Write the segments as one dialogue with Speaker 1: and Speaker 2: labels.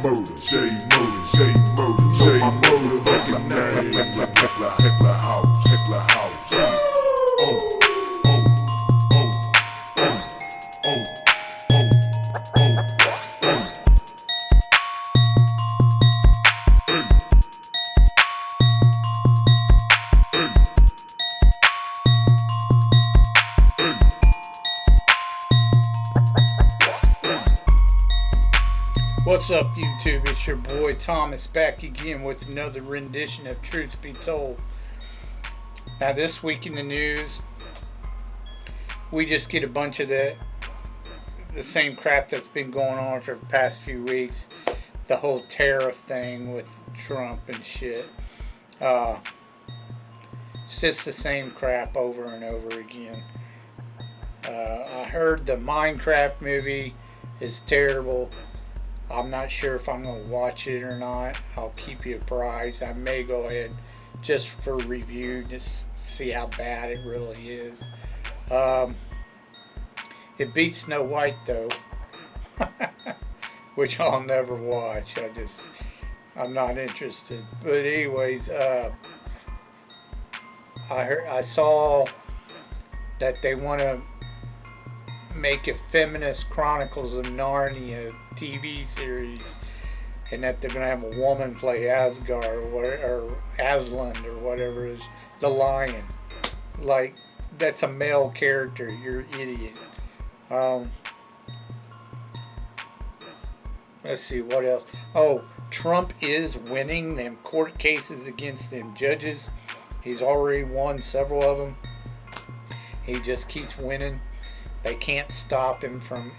Speaker 1: motive, shade motive, shade motive, shade motive. Recognize Heckler house, Heckler house. Oh, oh, oh, oh, oh, oh, oh, oh.
Speaker 2: What's up, YouTube? It's your boy Thomas back again with another rendition of Truth Be Told. Now, this week in the news, we just get a bunch of the same crap that's been going on for the past few weeks. The whole tariff thing with Trump and shit. It's just the same crap over and over again. I heard the Minecraft movie is terrible. I'm not sure if I'm going to watch it or not. I'll keep you apprised. I may go ahead just for review, just see how bad it really is. It beats Snow White though, which I'll never watch. I'm not interested. But anyways, I saw that they want to make a Feminist Chronicles of Narnia TV series, and that they're going to have a woman play Asgard or Aslan or whatever is the lion. Like, that's a male character. You're an idiot. Let's see, what else? Oh, Trump is winning them court cases against them judges. He's already won several of them. He just keeps winning. They can't stop him from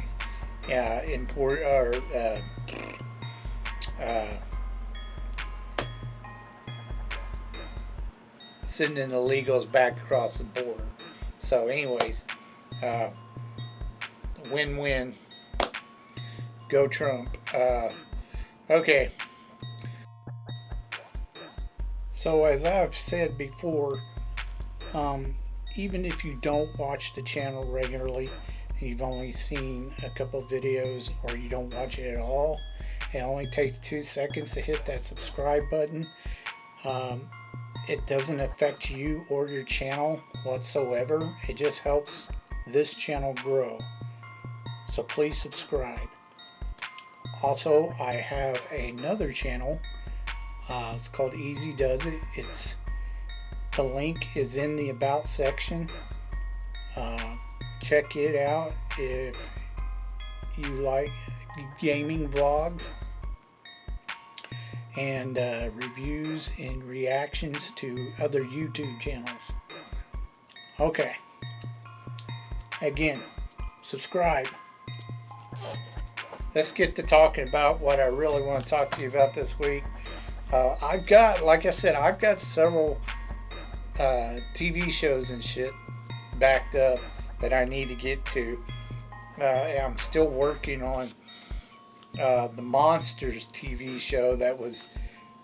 Speaker 2: sending illegals back across the border. So anyways, win-win. Go Trump. Okay. So as I've said before, even if you don't watch the channel regularly, and you've only seen a couple of videos, or you don't watch it at all, it only takes 2 seconds to hit that subscribe button. It doesn't affect you or your channel whatsoever. It just helps this channel grow. So please subscribe. Also, I have another channel. It's called Easy Does It. The link is in the About section. Check it out if you like gaming vlogs and reviews and reactions to other YouTube channels. Okay. Again, subscribe. Let's get to talking about what I really want to talk to you about this week. I've got, like I said, I've got several TV shows and shit backed up that I need to get to. I'm still working on the Monsters TV show that was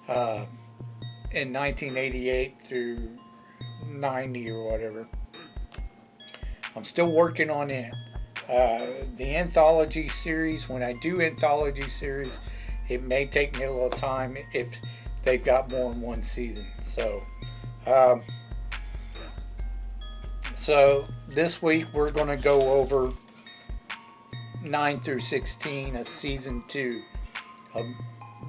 Speaker 2: in 1988 through 90 or whatever. I'm still working on it. The anthology series, when I do anthology series, it may take me a little time if they've got more than one season. So this week we're going to go over 9 through 16 of season 2 of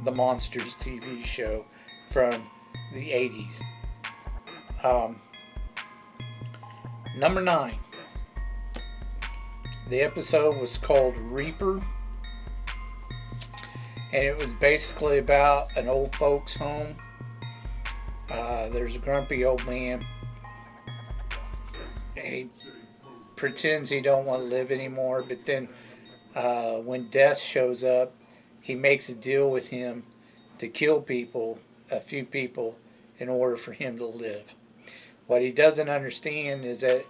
Speaker 2: the Monsters TV show from the 80s. Number 9. The episode was called Reaper, and it was basically about an old folks home. There's a grumpy old man. He pretends he don't want to live anymore, but then when death shows up, he makes a deal with him to kill people, a few people, in order for him to live. What he doesn't understand is that,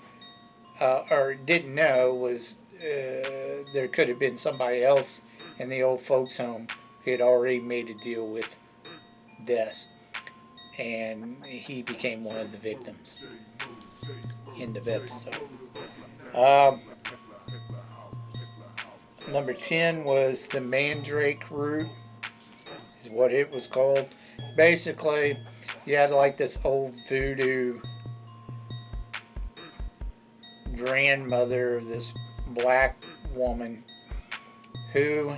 Speaker 2: or didn't know, was there could have been somebody else in the old folks home who had already made a deal with death, and he became one of the victims. End of episode. Number 10 was the mandrake root. is what it was called. Basically, you had like this old voodoo grandmother of this black woman who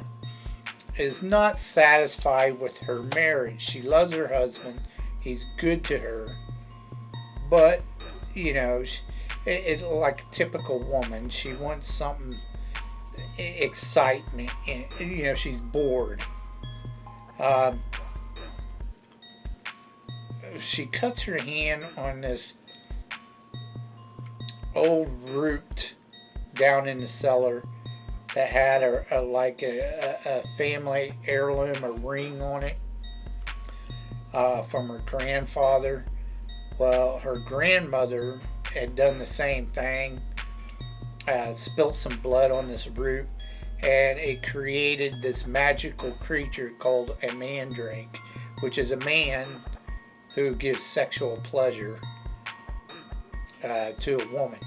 Speaker 2: is not satisfied with her marriage. She loves her husband. He's good to her. But, you know, it's like a typical woman. She wants something, excitement. You know, she's bored. She cuts her hand on this old root down in the cellar that had a family heirloom, a ring on it, from her grandfather. Well, her grandmother had done the same thing, spilt some blood on this root, and it created this magical creature called a mandrake, which is a man who gives sexual pleasure to a woman.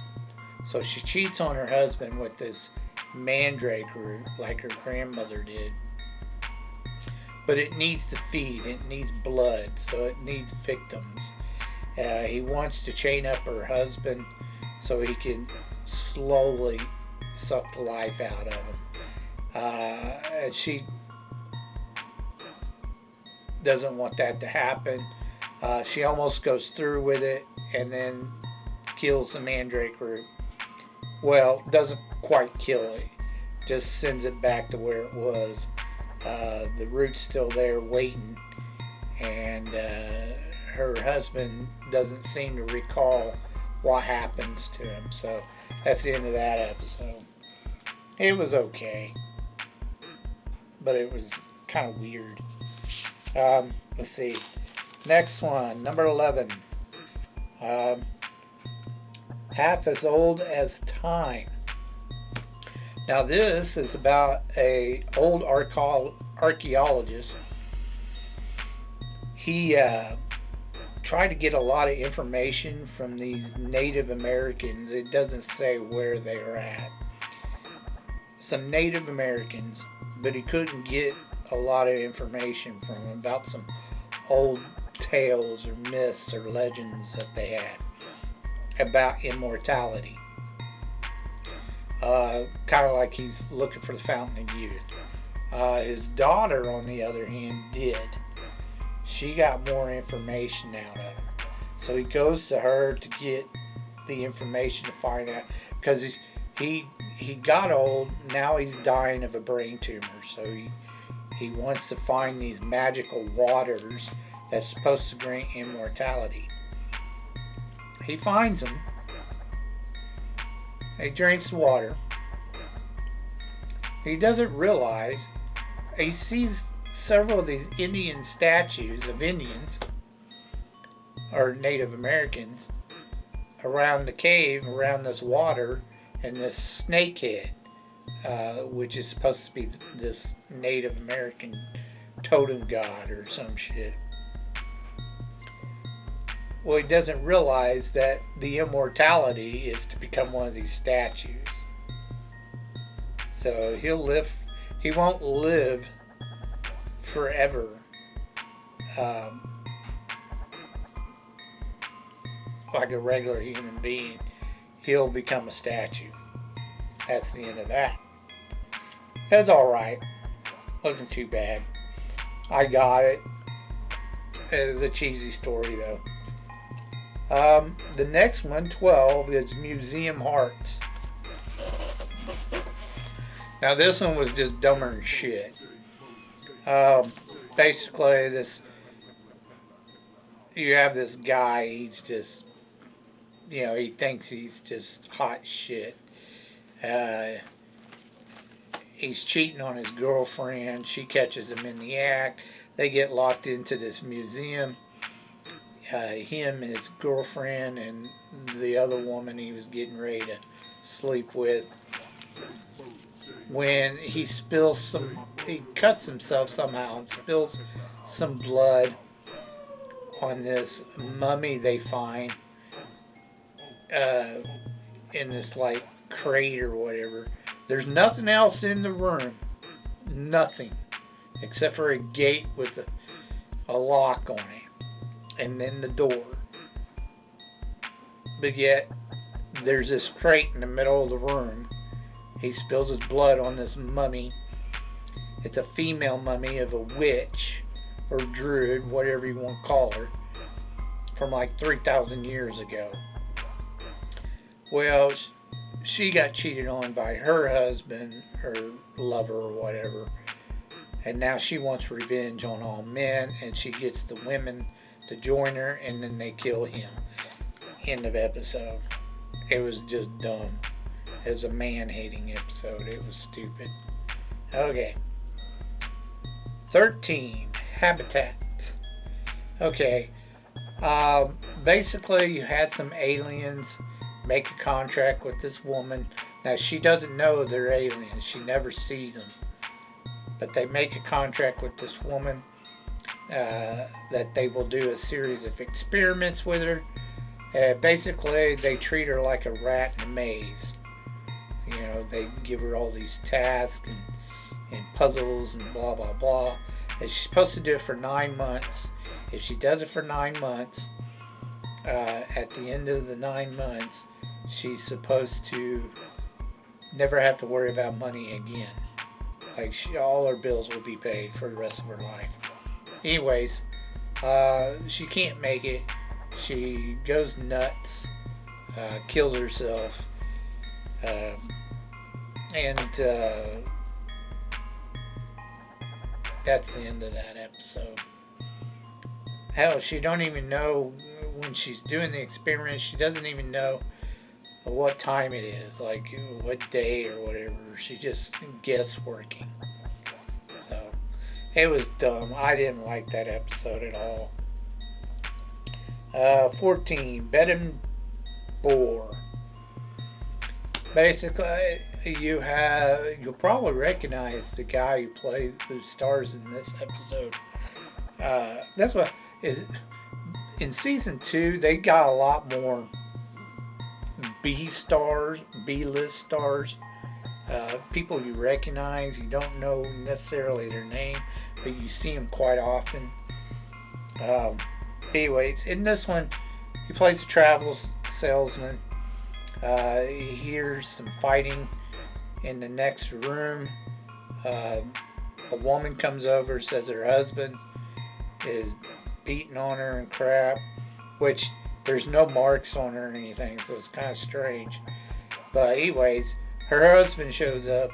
Speaker 2: So she cheats on her husband with this mandrake root like her grandmother did. But it needs to feed, it needs blood, so it needs victims. He wants to chain up her husband so he can slowly suck the life out of him. And she doesn't want that to happen. She almost goes through with it and then kills the mandrake root. Well, doesn't quite kill it, just sends it back to where it was. The root's still there waiting, and her husband doesn't seem to recall what happens to him. So that's the end of that episode. It was okay, but it was kind of weird. Let's see. Next one, number 11. Half as Old as Time. Now this is about a old archaeologist. He tried to get a lot of information from these Native Americans. It doesn't say where they are at. Some Native Americans, but he couldn't get a lot of information from them about some old tales or myths or legends that they had about immortality. Kind of like he's looking for the fountain of youth. His daughter, on the other hand, did. She got more information out of him. So he goes to her to get the information to find out, because he got old. Now he's dying of a brain tumor. So he wants to find these magical waters that's supposed to grant immortality. He finds them. He drinks the water. He doesn't realize, he sees several of these Indian statues of Indians or Native Americans around the cave, around this water, and this snake head, which is supposed to be this Native American totem god or some shit. Well, he doesn't realize that the immortality is to become one of these statues. So he won't live forever. Like a regular human being. He'll become a statue. That's the end of that. That's alright. Wasn't too bad. I got it. It was a cheesy story though. The next one, 12, is Museum Hearts. Now this one was just dumber than shit. Basically, you have this guy, he's just, he thinks he's just hot shit. He's cheating on his girlfriend. She catches him in the act. They get locked into this museum. Him and his girlfriend and the other woman he was getting ready to sleep with. When he cuts himself somehow and spills some blood on this mummy they find in this like crate or whatever. There's nothing else in the room. Nothing. except for a gate with a lock on it, and then the door. But yet, there's this crate in the middle of the room. He spills his blood on this mummy. It's a female mummy of a witch or druid, whatever you want to call her, from like 3,000 years ago. Well, she got cheated on by her husband or lover or whatever, and now she wants revenge on all men, and she gets the women to join her, and then they kill him. End of episode. It was just dumb. It was a man-hating episode. It was stupid. Okay. 13. Habitat. Okay. Basically, you had some aliens make a contract with this woman. Now, she doesn't know they're aliens. She never sees them. But they make a contract with this woman that they will do a series of experiments with her. Basically, they treat her like a rat in a maze. You know, they give her all these tasks and puzzles and blah, blah, blah. And she's supposed to do it for 9 months. If she does it for 9 months, at the end of the 9 months, she's supposed to never have to worry about money again. Like, all her bills will be paid for the rest of her life. Anyways, she can't make it. She goes nuts, kills herself, and that's the end of that episode. Hell, she don't even know when she's doing the experiment. She doesn't even know what time it is, like what day or whatever. She just guessworking. So it was dumb. I didn't like that episode at all. 14. Bed and Bore. Basically, you'll probably recognize the guy who stars in this episode. That's what is in season 2. They got a lot more B-list stars, people you recognize. You don't know necessarily their name, but you see them quite often. Anyways, in this one, he plays a travel salesman. He hears some fighting in the next room. A woman comes over, says her husband is beating on her and crap, which there's no marks on her or anything, so it's kind of strange. But anyways, her husband shows up,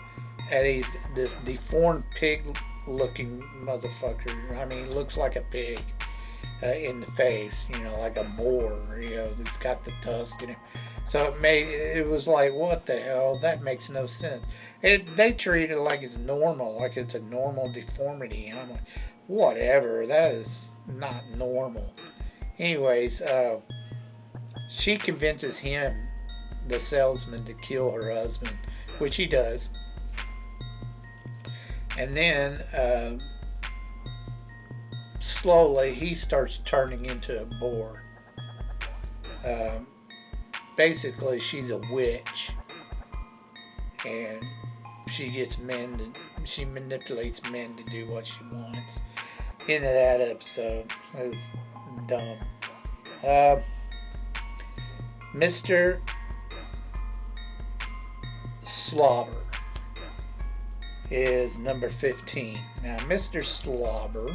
Speaker 2: and he's this deformed pig-looking motherfucker. I mean, he looks like a pig in the face, you know, like a boar, you know, that's got the tusk in it. So it was like, what the hell? That makes no sense. They treat it like it's normal, like it's a normal deformity. And I'm like, whatever, that is not normal. Anyways, she convinces him, the salesman, to kill her husband, which he does. And then slowly he starts turning into a boar. Basically, she's a witch, and she manipulates men to do what she wants. Into that episode. It's dumb. Mr. Slobber is number 15. Now, Mr. Slobber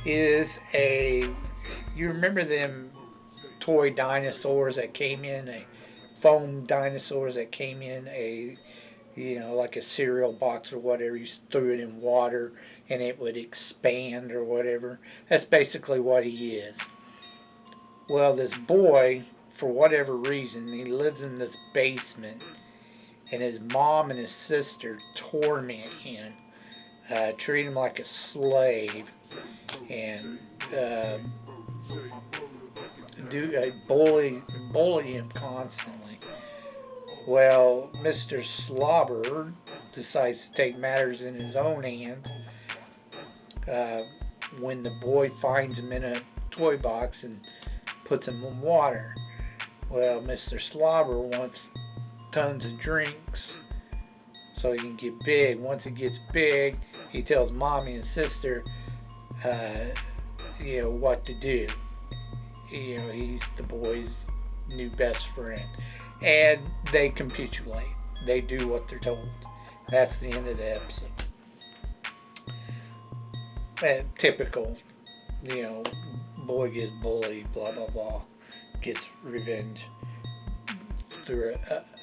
Speaker 2: is you remember them toy dinosaurs that came in, foam dinosaurs that came in like a cereal box or whatever. You threw it in water and it would expand or whatever. That's basically what he is. Well, this boy, for whatever reason, he lives in this basement, and his mom and his sister torment him, treat him like a slave, and bully him constantly. Well, Mr. Slobber decides to take matters in his own hands when the boy finds him in a toy box and puts him in water. Well, Mr. Slobber wants tons of drinks so he can get big. Once he gets big, he tells mommy and sister, what to do. He's the boy's new best friend. And they capitulate. They do what they're told. That's the end of the episode. And typical, boy gets bullied, blah, blah, blah. Gets revenge through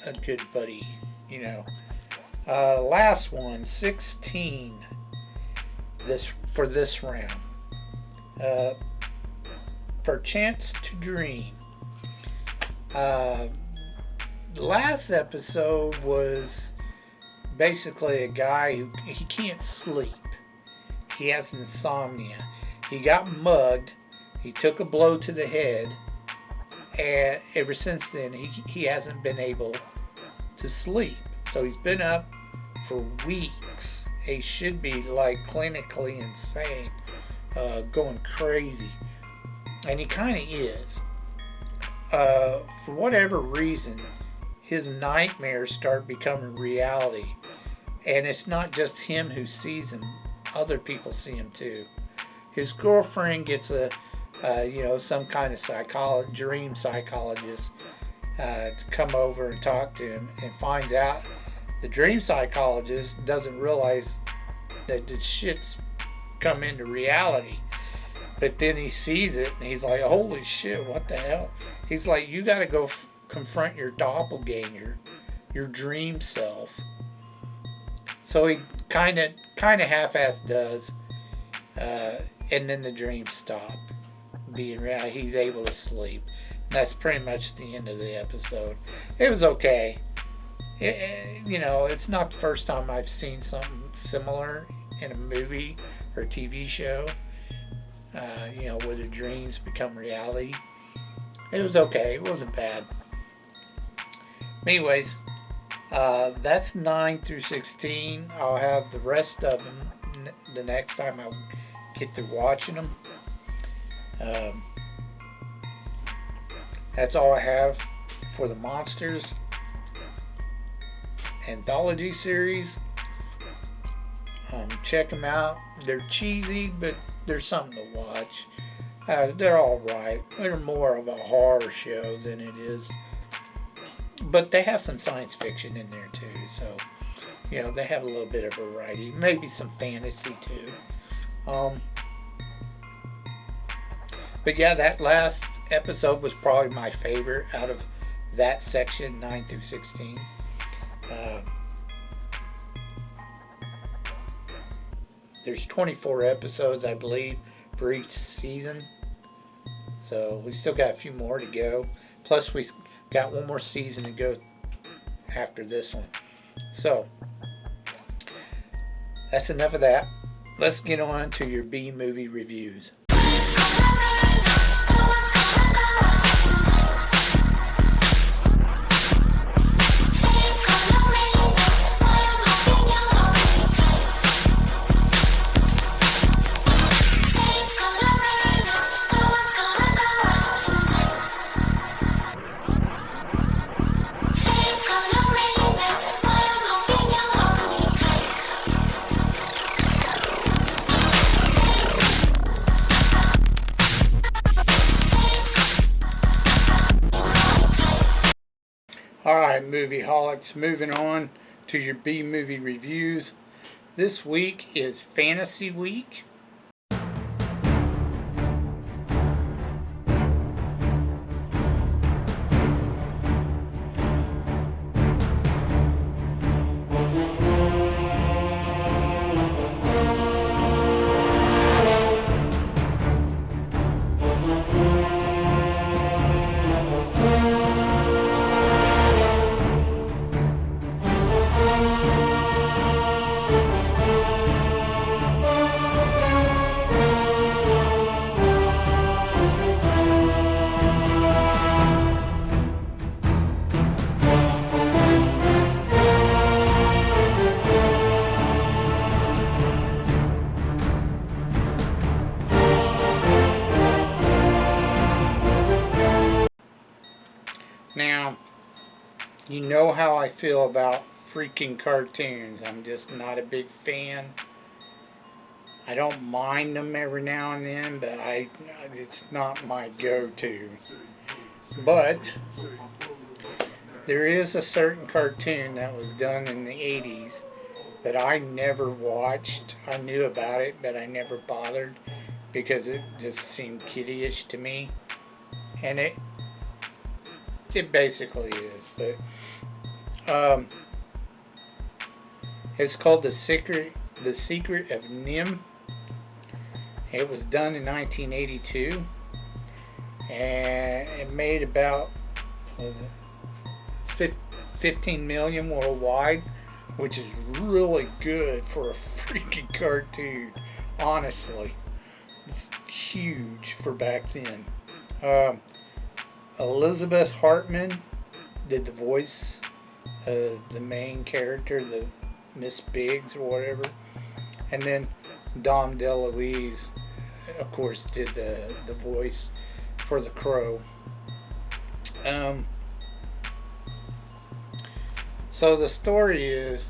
Speaker 2: a good buddy, Last one, 16. For this round. For Chance to Dream. The last episode was basically a guy who he can't sleep. He has insomnia. He got mugged. He took a blow to the head. And ever since then, he hasn't been able to sleep. So he's been up for weeks. He should be like clinically insane, going crazy. And he kind of is. For whatever reason, his nightmares start becoming reality. And it's not just him who sees him. Other people see him too. His girlfriend gets some kind of dream psychologist to come over and talk to him, and finds out the dream psychologist doesn't realize that the shit's come into reality. But then he sees it and he's like, holy shit, what the hell? He's like, you gotta go confront your doppelganger, your dream self. So he kind of half-assed does, and then the dreams stop being real. He's able to sleep. That's pretty much the end of the episode. It was okay. It's not the first time I've seen something similar in a movie or TV show. Where the dreams become reality. It was okay. It wasn't bad. Anyways, that's 9 through 16. I'll have the rest of them the next time I get to watching them. That's all I have for the Monsters anthology series. Check them out. They're cheesy, but they're something to watch. They're all right. They're more of a horror show than it is. But they have some science fiction in there too. So, they have a little bit of variety. Maybe some fantasy too. But yeah, that last episode was probably my favorite out of that section, 9 through 16. There's 24 episodes, I believe, for each season. So we still got a few more to go. Plus we got one more season to go after this one. So that's enough of that. Let's get on to your B-movie reviews. Alright, movie holics, moving on to your B-movie reviews. This week is Fantasy Week. Now, you know how I feel about freaking cartoons. I'm just not a big fan. I don't mind them every now and then, but it's not my go-to. But there is a certain cartoon that was done in the 80s that I never watched. I knew about it, but I never bothered because it just seemed kiddyish to me. And it basically is, but it's called The Secret of NIMH. It was done in 1982, and it made about, what was it, 15 million worldwide, which is really good for a freaking cartoon. Honestly, it's huge for back then. Elizabeth Hartman did the voice of the main character, the Miss Biggs or whatever, and then Dom DeLuise, of course, did the voice for the Crow. So the story is,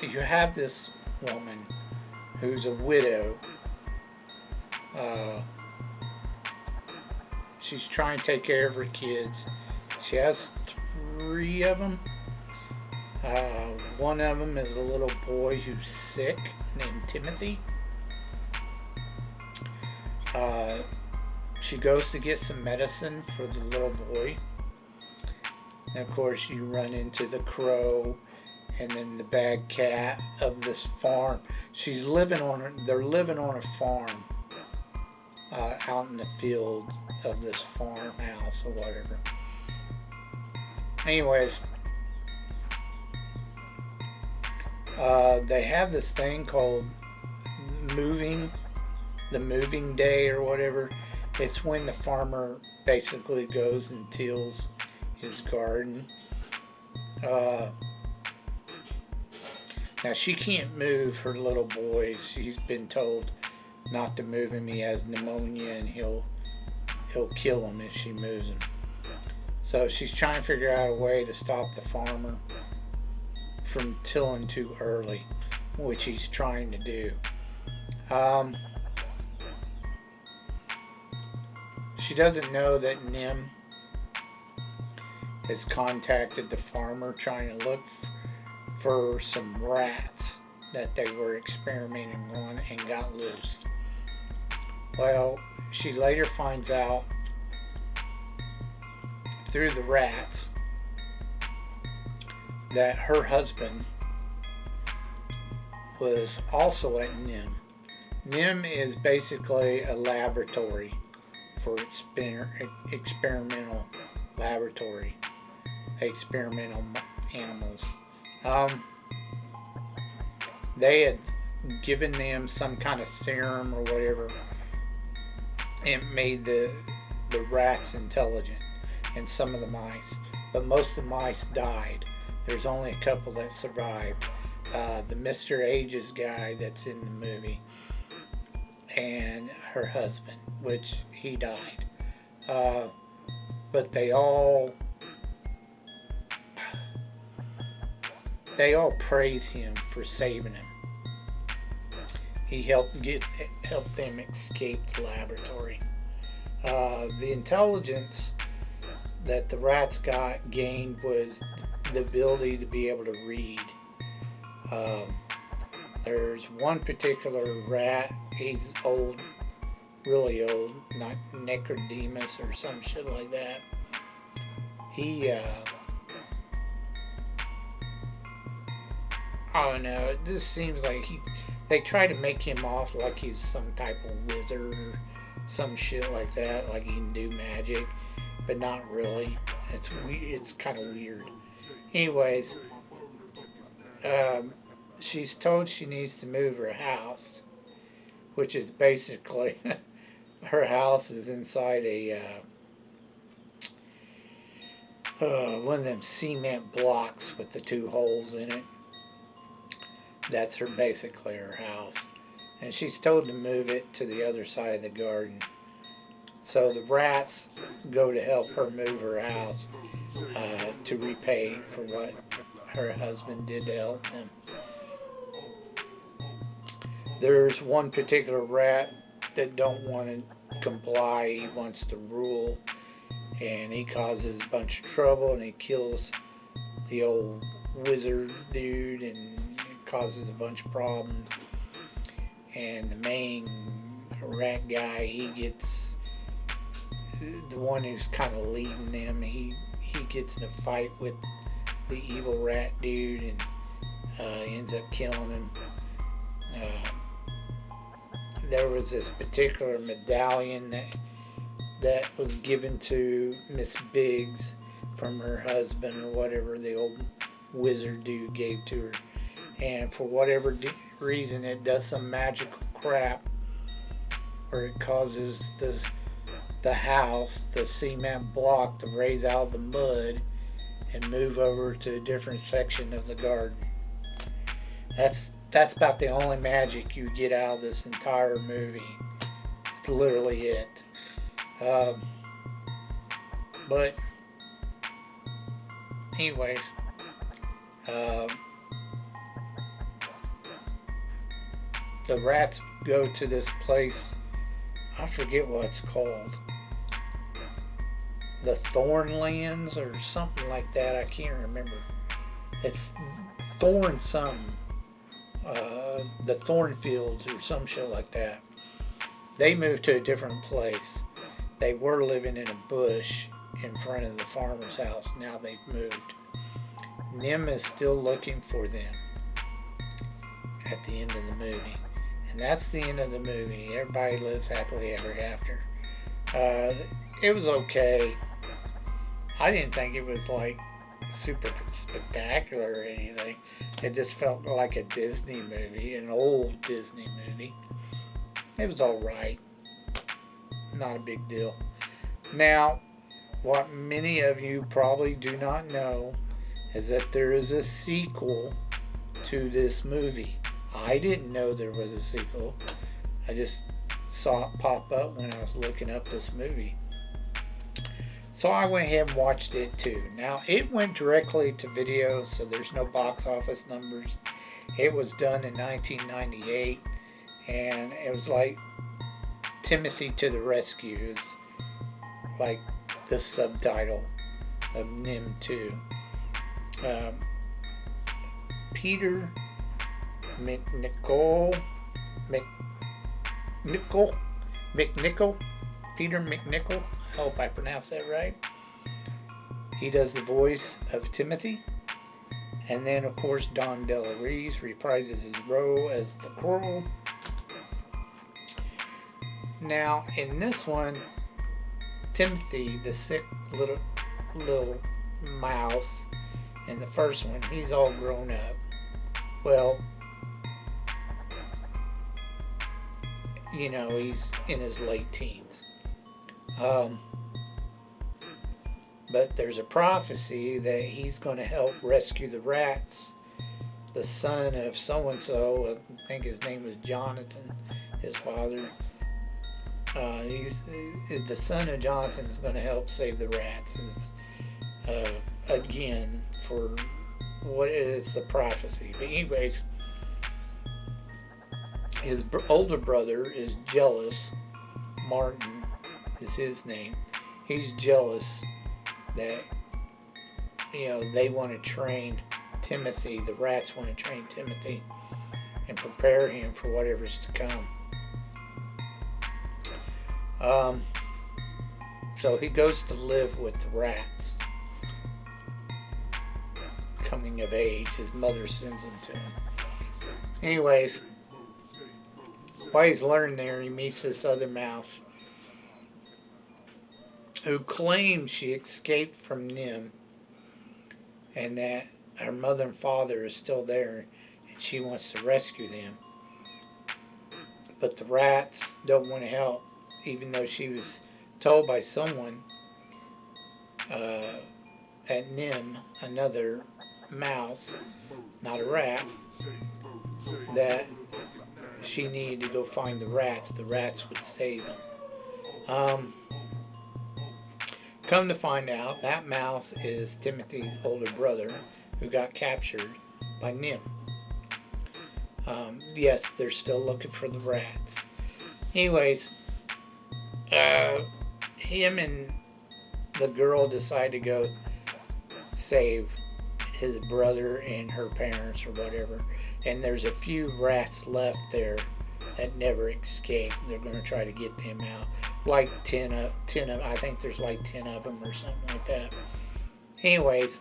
Speaker 2: you have this woman who's a widow. She's trying to take care of her kids. She has 3 of them. One of them is a little boy who's sick named Timothy. She goes to get some medicine for the little boy. And of course you run into the Crow and then the bad cat of this farm. They're living on a farm out in the field of this farmhouse or whatever. Anyways, they have this thing called the moving day or whatever. It's when the farmer basically goes and tills his garden. Now she can't move her little boy. She's been told not to move him. He has pneumonia and he'll kill him if she moves him. So she's trying to figure out a way to stop the farmer from tilling too early, which he's trying to do. She doesn't know that NIMH has contacted the farmer trying to look for some rats that they were experimenting on and got loose. Well, she later finds out through the rats that her husband was also at NIMH. NIMH is basically a laboratory for experimental laboratory. Experimental animals. They had given them some kind of serum or whatever. It made the rats intelligent and some of the mice. But most of the mice died. There's only a couple that survived. The Mr. Ages guy that's in the movie and her husband, which he died. But they all praise him for saving him. He helped them escape the laboratory. The intelligence that the rats gained was the ability to be able to read. There's one particular rat. He's old, really old, not Nicodemus or some shit like that. He I don't know, it just seems like they try to make him off like he's some type of wizard or some shit like that, like he can do magic, but not really. It's weird. It's kind of weird. Anyways, she's told she needs to move her house, which is basically her house is inside a one of them cement blocks with the 2 holes in it. That's basically her house, and she's told to move it to the other side of the garden. So the rats go to help her move her house to repay for what her husband did to help them. There's one particular rat that don't want to comply. He wants to rule, and he causes a bunch of trouble, and he kills the old wizard dude, and it causes a bunch of problems. And the main rat guy, he gets, the one who's kind of leading them, he gets in a fight with the evil rat dude, and ends up killing him. There was this particular medallion that was given to Miss Biggs from her husband, or whatever the old wizard dude gave to her, and for whatever reason it does some magical crap where it causes the house, the cement block, to raise out of the mud and move over to a different section of the garden. That's about the only magic you get out of this entire movie. It's literally it. But anyways, the rats go to this place. I forget what it's called. The Thornlands or something like that. I can't remember. It's Thorn something. The Thornfields or some shit like that. They moved to a different place. They were living in a bush in front of the farmer's house. Now they've moved. NIMH is still looking for them at the end of the movie. And that's the end of the movie. Everybody lives happily ever after. It was okay. I didn't think it was like super spectacular or anything. It just felt like a Disney movie, an old Disney movie. It was alright. Not a big deal. Now, what many of you probably do not know is that there is a sequel to this movie. I didn't know there was a sequel. I just saw it pop up when I was looking up this movie. So I went ahead and watched it too. Now, it went directly to video, so there's no box office numbers. It was done in 1998, and it was like Timothy to the Rescue is like the subtitle of NIMH 2. Peter McNichol, Peter McNichol, I hope I pronounced that right. He does the voice of Timothy. And then, of course, Don DeLuise reprises his role as the Crow. Now, in this one, Timothy, the sick little mouse, in the first one, he's all grown up. Well, you know, he's in his late teens. But there's a prophecy that he's going to help rescue the rats. The son of so-and-so, I think his name was Jonathan, his father. The son of Jonathan is going to help save the rats. Again, for what is the prophecy. But anyways, his older brother is jealous. Martin is his name. He's jealous that, you know, they want to train Timothy, the rats want to train Timothy and prepare him for whatever's to come. So he goes to live with the rats. Coming of age, his mother sends him to him. Anyways, while he's learning there, he meets this other mouse who claims she escaped from NIMH and that her mother and father is still there and she wants to rescue them. But the rats don't want to help, even though she was told by someone at NIMH, another mouse, not a rat, that she needed to go find the rats. The rats would save them. Come to find out, that mouse is Timothy's older brother, who got captured by NIMH. Yes, they're still looking for the rats. Anyways, him and the girl decide to go save his brother and her parents or whatever. And there's a few rats left there that never escaped. They're going to try to get them out. Like 10 of, I think there's like 10 of them or something like that. Anyways,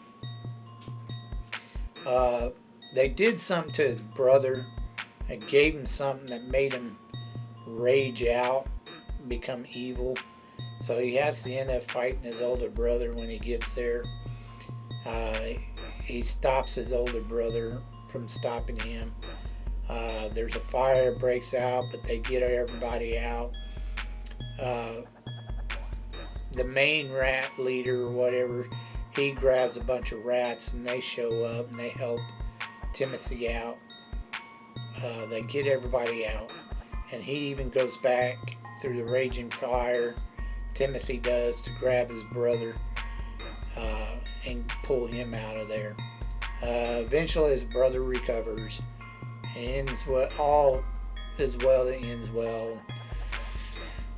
Speaker 2: they did something to his brother. It gave him something that made him rage out, become evil. So he has to end up fighting his older brother when he gets there. He stops his older brother from stopping him. There's a fire breaks out, but they get everybody out. The main rat leader or whatever, he grabs a bunch of rats and they show up and they help Timothy out. They get everybody out, and he even goes back through the raging fire, Timothy does, to grab his brother and pull him out of there. Eventually his brother recovers. All is well that ends well.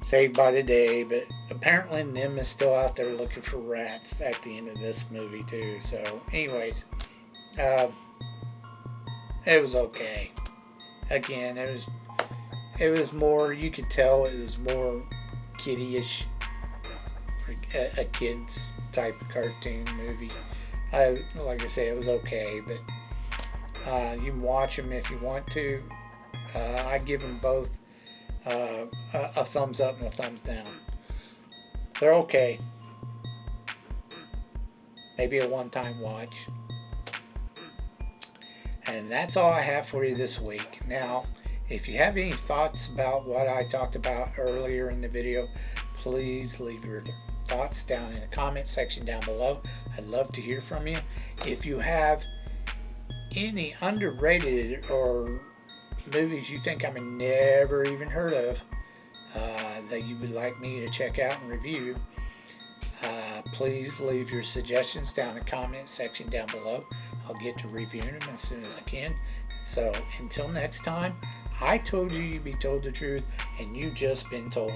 Speaker 2: Saved by the day, but apparently NIMH is still out there looking for rats at the end of this movie too. So anyways, it was okay. Again, it was more, you could tell it was more kiddie-ish, for a kid's type of cartoon movie. Like I say, it was okay, but you can watch them if you want to. I give them both a thumbs up and a thumbs down. They're okay. Maybe a one-time watch. And that's all I have for you this week. Now, if you have any thoughts about what I talked about earlier in the video, please leave your thoughts down in the comment section down below. I'd love to hear from you. If you have any underrated or movies you think I may never even heard of that you would like me to check out and review, please leave your suggestions down in the comment section down below. I'll get to reviewing them as soon as I can. So until next time, I told you you'd be told the truth, and you've just been told.